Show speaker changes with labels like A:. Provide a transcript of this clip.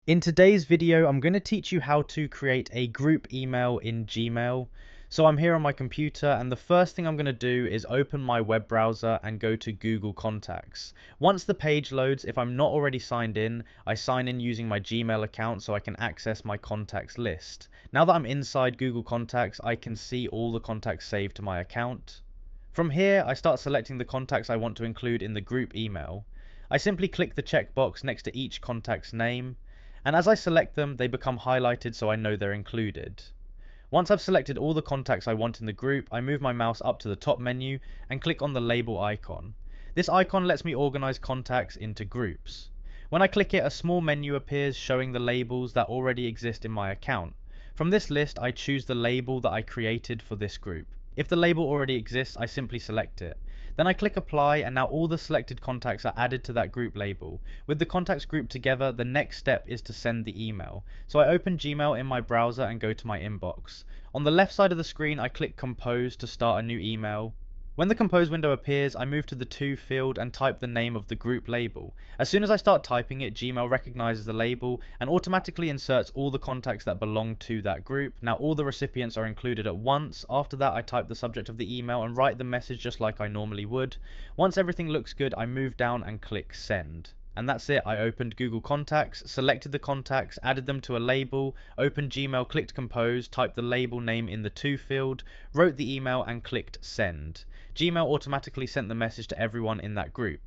A: In today's video, I'm going to teach you how to create a group email in Gmail. So I'm here on my computer, and the first thing I'm going to do is open my web browser and go to Google Contacts. Once the page loads, if I'm not already signed in, I sign in using my Gmail account so I can access my contacts list. Now that I'm inside Google Contacts, I can see all the contacts saved to my account. From here, I start selecting the contacts I want to include in the group email. I simply click the checkbox next to each contact's name, and as I select them, they become highlighted so I know they're included. Once I've selected all the contacts I want in the group, I move my mouse up to the top menu and click on the label icon. This icon lets me organize contacts into groups. When I click it, a small menu appears showing the labels that already exist in my account. From this list, I choose the label that I created for this group. If the label already exists, I simply select it. Then I click apply, and now all the selected contacts are added to that group label. With the contacts grouped together, the next step is to send the email. So I open Gmail in my browser and go to my inbox. On the left side of the screen, I click compose to start a new email. When the compose window appears, I move to the to field and type the name of the group label. As soon as I start typing it, Gmail recognizes the label and automatically inserts all the contacts that belong to that group. Now all the recipients are included at once. After that, I type the subject of the email and write the message just like I normally would. Once everything looks good, I move down and click send. And that's it. I opened Google Contacts, selected the contacts, added them to a label, opened Gmail, clicked compose, typed the label name in the to field, wrote the email and clicked send. Gmail automatically sent the message to everyone in that group.